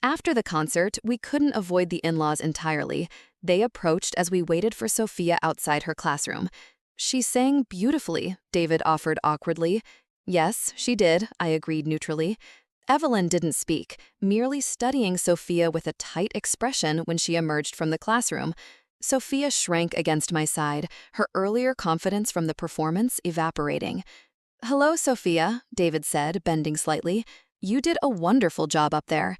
After the concert, we couldn't avoid the in-laws entirely. They approached as we waited for Sophia outside her classroom. "She sang beautifully," David offered awkwardly. "Yes, she did," I agreed neutrally. Evelyn didn't speak, merely studying Sophia with a tight expression when she emerged from the classroom. Sophia shrank against my side, her earlier confidence from the performance evaporating. "Hello, Sophia," David said, bending slightly. "You did a wonderful job up there."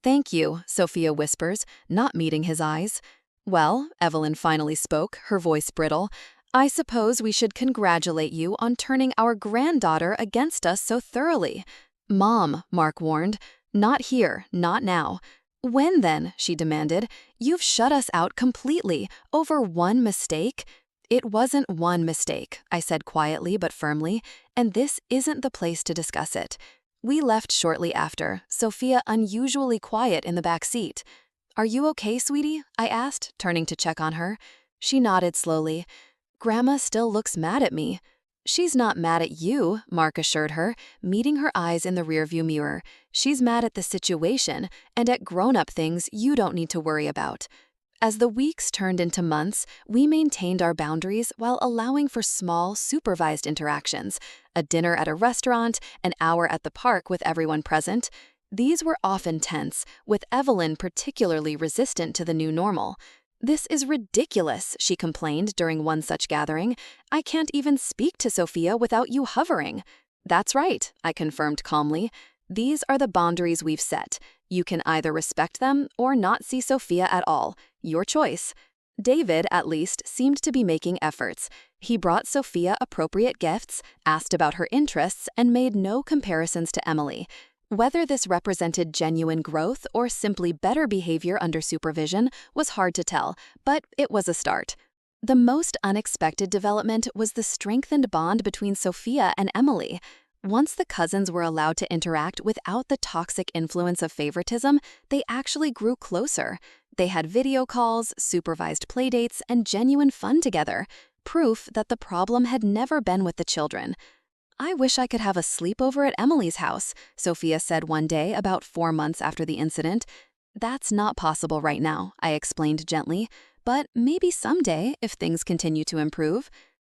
"Thank you," Sophia whispers, not meeting his eyes. "Well," Evelyn finally spoke, her voice brittle, "I suppose we should congratulate you on turning our granddaughter against us so thoroughly." "Mom," Mark warned, "not here, not now." "When then?" she demanded. "You've shut us out completely, over one mistake." "It wasn't one mistake," I said quietly but firmly, "and this isn't the place to discuss it." We left shortly after, Sophia unusually quiet in the back seat. "Are you okay, sweetie?" I asked, turning to check on her. She nodded slowly. "Grandma still looks mad at me." "She's not mad at you," Mark assured her, meeting her eyes in the rearview mirror. "She's mad at the situation, and at grown-up things you don't need to worry about." As the weeks turned into months, we maintained our boundaries while allowing for small, supervised interactions, a dinner at a restaurant, an hour at the park with everyone present. These were often tense, with Evelyn particularly resistant to the new normal. "This is ridiculous," she complained during one such gathering. "I can't even speak to Sophia without you hovering." "That's right," I confirmed calmly. "These are the boundaries we've set. You can either respect them or not see Sophia at all. Your choice." David, at least, seemed to be making efforts. He brought Sophia appropriate gifts, asked about her interests, and made no comparisons to Emily. Whether this represented genuine growth or simply better behavior under supervision was hard to tell, but it was a start. The most unexpected development was the strengthened bond between Sophia and Emily. Once the cousins were allowed to interact without the toxic influence of favoritism, they actually grew closer. They had video calls, supervised playdates, and genuine fun together, proof that the problem had never been with the children. "I wish I could have a sleepover at Emily's house," Sophia said one day about 4 months after the incident. "That's not possible right now," I explained gently, "but maybe someday if things continue to improve."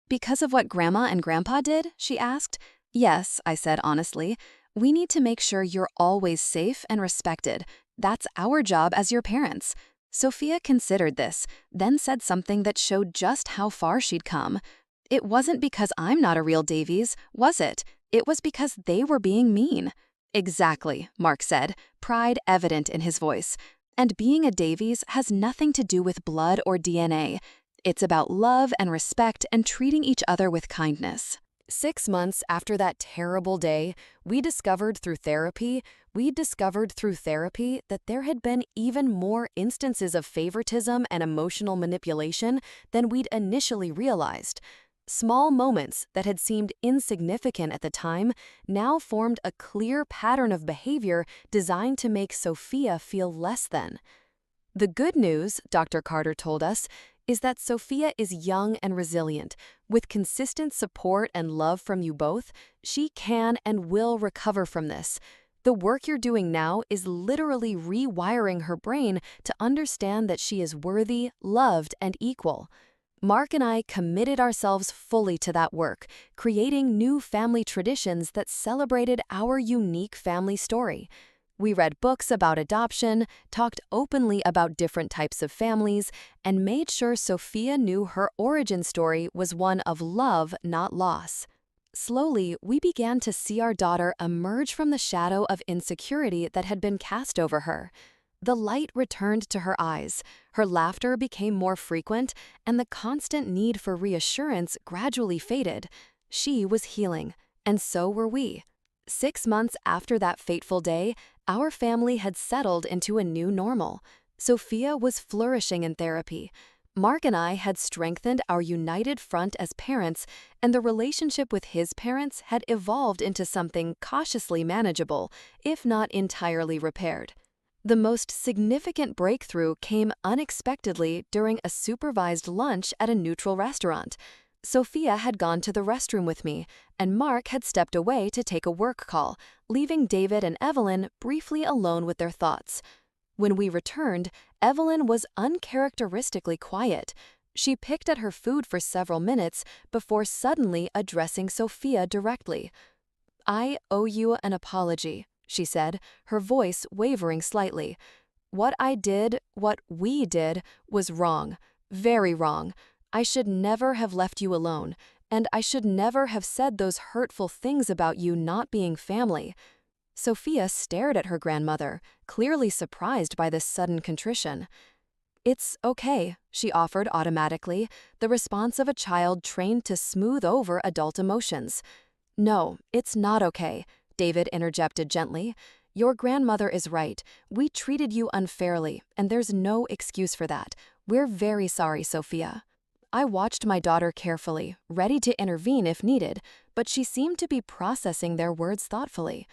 "Because of what Grandma and Grandpa did?" she asked. "Yes," I said honestly. "We need to make sure you're always safe and respected. That's our job as your parents." Sophia considered this, then said something that showed just how far she'd come. "It wasn't because I'm not a real Davies, was it? It was because they were being mean." "Exactly," Mark said, pride evident in his voice. "And being a Davies has nothing to do with blood or DNA. It's about love and respect and treating each other with kindness." 6 months after that terrible day, we discovered through therapy that there had been even more instances of favoritism and emotional manipulation than we'd initially realized. Small moments that had seemed insignificant at the time now formed a clear pattern of behavior designed to make Sophia feel less than. "The good news," Dr. Carter told us, "is that Sophia is young and resilient. With consistent support and love from you both, she can and will recover from this. The work you're doing now is literally rewiring her brain to understand that she is worthy, loved, and equal." Mark and I committed ourselves fully to that work, creating new family traditions that celebrated our unique family story. We read books about adoption, talked openly about different types of families, and made sure Sophia knew her origin story was one of love, not loss. Slowly, we began to see our daughter emerge from the shadow of insecurity that had been cast over her. The light returned to her eyes, her laughter became more frequent, and the constant need for reassurance gradually faded. She was healing, and so were we. 6 months after that fateful day, our family had settled into a new normal. Sophia was flourishing in therapy. Mark and I had strengthened our united front as parents, and the relationship with his parents had evolved into something cautiously manageable, if not entirely repaired. The most significant breakthrough came unexpectedly during a supervised lunch at a neutral restaurant. Sophia had gone to the restroom with me, and Mark had stepped away to take a work call, leaving David and Evelyn briefly alone with their thoughts. When we returned, Evelyn was uncharacteristically quiet. She picked at her food for several minutes before suddenly addressing Sophia directly. "I owe you an apology," she said, her voice wavering slightly. "What we did, was wrong. Very wrong. I should never have left you alone, and I should never have said those hurtful things about you not being family." Sophia stared at her grandmother, clearly surprised by this sudden contrition. "It's okay," she offered automatically, the response of a child trained to smooth over adult emotions. "No, it's not okay," David interjected gently. "Your grandmother is right. We treated you unfairly, and there's no excuse for that. We're very sorry, Sophia." I watched my daughter carefully, ready to intervene if needed, but she seemed to be processing their words thoughtfully.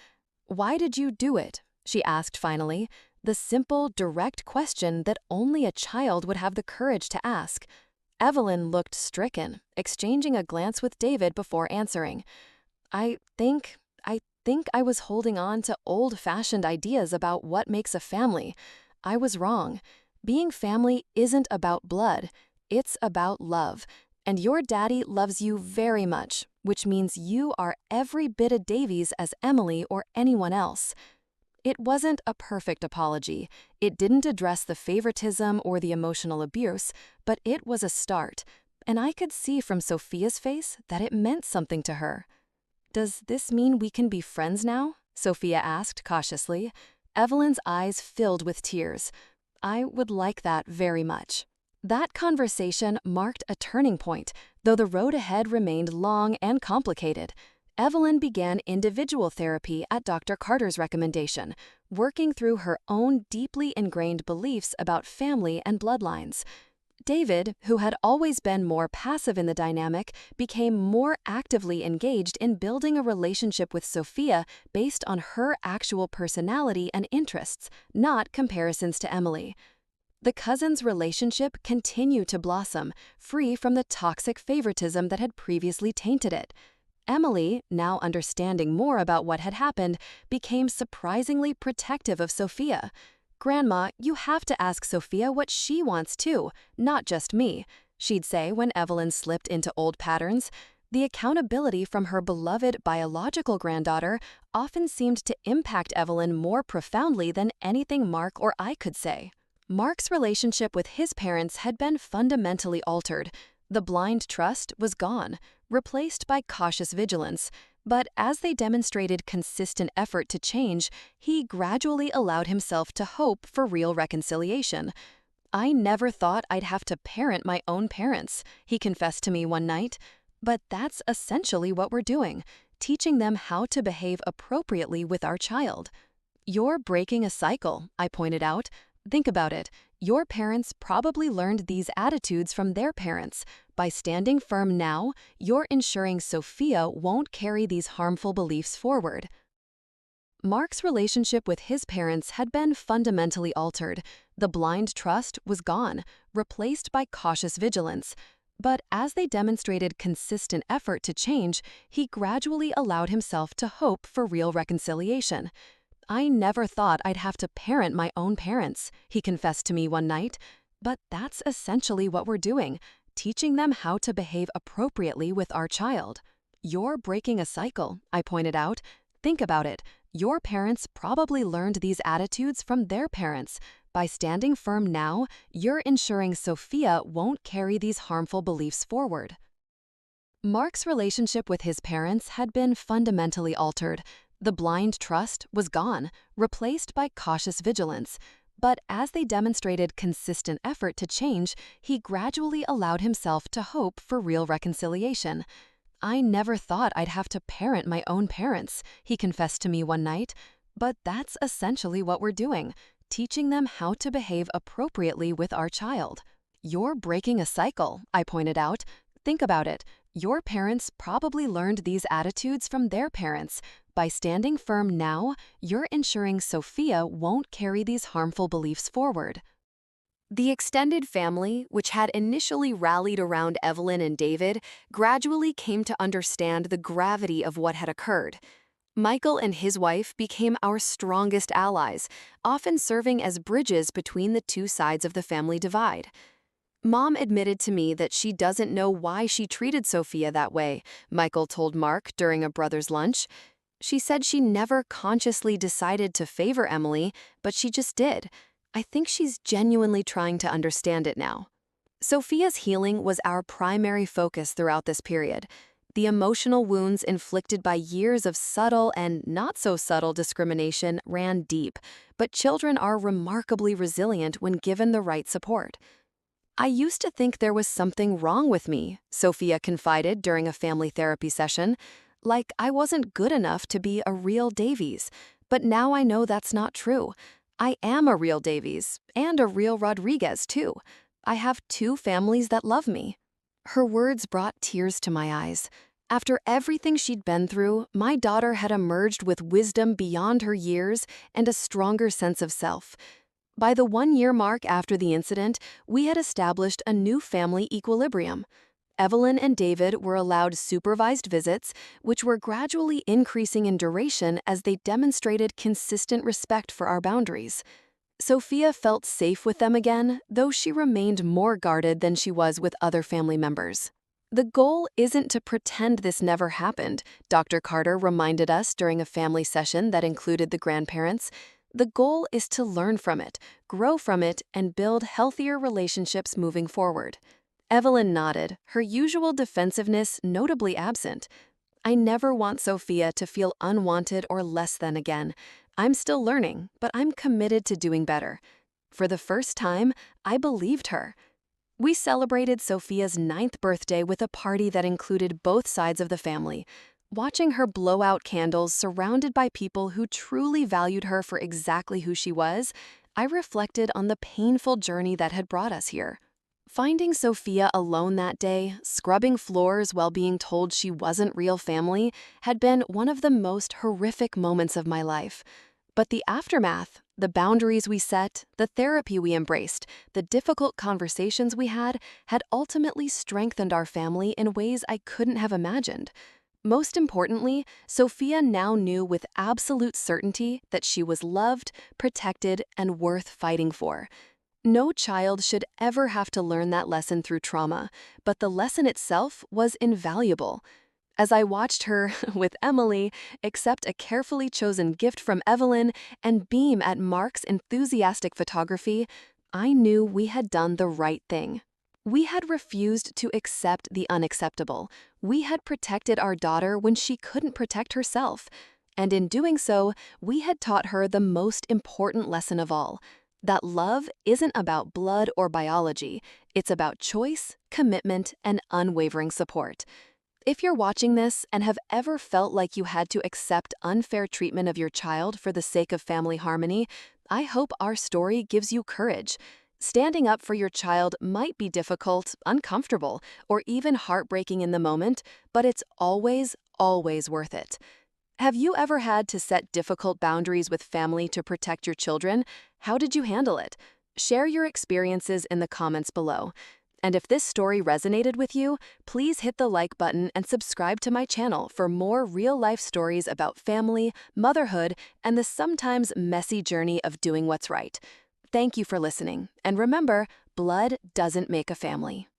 "Why did you do it?" she asked finally, the simple, direct question that only a child would have the courage to ask. Evelyn looked stricken, exchanging a glance with David before answering. I think I was holding on to old-fashioned ideas about what makes a family. I was wrong. Being family isn't about blood. It's about love. And your daddy loves you very much, which means you are every bit a Davies as Emily or anyone else. It wasn't a perfect apology. It didn't address the favoritism or the emotional abuse, but it was a start. And I could see from Sophia's face that it meant something to her. "Does this mean we can be friends now?" Sophia asked cautiously. Evelyn's eyes filled with tears. "I would like that very much." That conversation marked a turning point, though the road ahead remained long and complicated. Evelyn began individual therapy at Dr. Carter's recommendation, working through her own deeply ingrained beliefs about family and bloodlines. David, who had always been more passive in the dynamic, became more actively engaged in building a relationship with Sophia based on her actual personality and interests, not comparisons to Emily. The cousins' relationship continued to blossom, free from the toxic favoritism that had previously tainted it. Emily, now understanding more about what had happened, became surprisingly protective of Sophia. "Grandma, you have to ask Sophia what she wants too, not just me," she'd say when Evelyn slipped into old patterns. The accountability from her beloved biological granddaughter often seemed to impact Evelyn more profoundly than anything Mark or I could say. Mark's relationship with his parents had been fundamentally altered. The blind trust was gone, replaced by cautious vigilance. But as they demonstrated consistent effort to change, he gradually allowed himself to hope for real reconciliation. "I never thought I'd have to parent my own parents," he confessed to me one night. "But that's essentially what we're doing, teaching them how to behave appropriately with our child." "You're breaking a cycle," I pointed out. "Think about it. Your parents probably learned these attitudes from their parents. By standing firm now, you're ensuring Sophia won't carry these harmful beliefs forward." Mark's relationship with his parents had been fundamentally altered. The blind trust was gone, replaced by cautious vigilance. But as they demonstrated consistent effort to change, he gradually allowed himself to hope for real reconciliation. "I never thought I'd have to parent my own parents," he confessed to me one night. "But that's essentially what we're doing, teaching them how to behave appropriately with our child." "You're breaking a cycle," I pointed out. "Think about it. Your parents probably learned these attitudes from their parents. By standing firm now, you're ensuring Sophia won't carry these harmful beliefs forward." Mark's relationship with his parents had been fundamentally altered. The blind trust was gone, replaced by cautious vigilance. But as they demonstrated consistent effort to change, he gradually allowed himself to hope for real reconciliation. "I never thought I'd have to parent my own parents," he confessed to me one night. "But that's essentially what we're doing, teaching them how to behave appropriately with our child." "You're breaking a cycle," I pointed out. "Think about it. Your parents probably learned these attitudes from their parents. By standing firm now, you're ensuring Sophia won't carry these harmful beliefs forward." The extended family, which had initially rallied around Evelyn and David, gradually came to understand the gravity of what had occurred. Michael and his wife became our strongest allies, often serving as bridges between the two sides of the family divide. "Mom admitted to me that she doesn't know why she treated Sophia that way," Michael told Mark during a brother's lunch. "She said she never consciously decided to favor Emily, but she just did. I think she's genuinely trying to understand it now." Sophia's healing was our primary focus throughout this period. The emotional wounds inflicted by years of subtle and not so subtle discrimination ran deep, but children are remarkably resilient when given the right support. "I used to think there was something wrong with me," Sophia confided during a family therapy session. "Like I wasn't good enough to be a real Davies. But now I know that's not true. I am a real Davies, and a real Rodriguez, too. I have two families that love me." Her words brought tears to my eyes. After everything she'd been through, my daughter had emerged with wisdom beyond her years and a stronger sense of self. By the 1-year mark after the incident, we had established a new family equilibrium. Evelyn and David were allowed supervised visits, which were gradually increasing in duration as they demonstrated consistent respect for our boundaries. Sophia felt safe with them again, though she remained more guarded than she was with other family members. "The goal isn't to pretend this never happened," Dr. Carter reminded us during a family session that included the grandparents. "The goal is to learn from it, grow from it, and build healthier relationships moving forward." Evelyn nodded, her usual defensiveness notably absent. "I never want Sophia to feel unwanted or less than again. I'm still learning, but I'm committed to doing better." For the first time, I believed her. We celebrated Sophia's 9th birthday with a party that included both sides of the family. Watching her blow out candles surrounded by people who truly valued her for exactly who she was, I reflected on the painful journey that had brought us here. Finding Sophia alone that day, scrubbing floors while being told she wasn't real family, had been one of the most horrific moments of my life. But the aftermath, the boundaries we set, the therapy we embraced, the difficult conversations we had ultimately strengthened our family in ways I couldn't have imagined. Most importantly, Sophia now knew with absolute certainty that she was loved, protected, and worth fighting for. No child should ever have to learn that lesson through trauma, but the lesson itself was invaluable. As I watched her, with Emily, accept a carefully chosen gift from Evelyn and beam at Mark's enthusiastic photography, I knew we had done the right thing. We had refused to accept the unacceptable. We had protected our daughter when she couldn't protect herself. And in doing so, we had taught her the most important lesson of all, that love isn't about blood or biology. It's about choice, commitment, and unwavering support. If you're watching this and have ever felt like you had to accept unfair treatment of your child for the sake of family harmony, I hope our story gives you courage. Standing up for your child might be difficult, uncomfortable, or even heartbreaking in the moment, but it's always, always worth it. Have you ever had to set difficult boundaries with family to protect your children? How did you handle it? Share your experiences in the comments below. And if this story resonated with you, please hit the like button and subscribe to my channel for more real-life stories about family, motherhood, and the sometimes messy journey of doing what's right. Thank you for listening, and remember, blood doesn't make a family.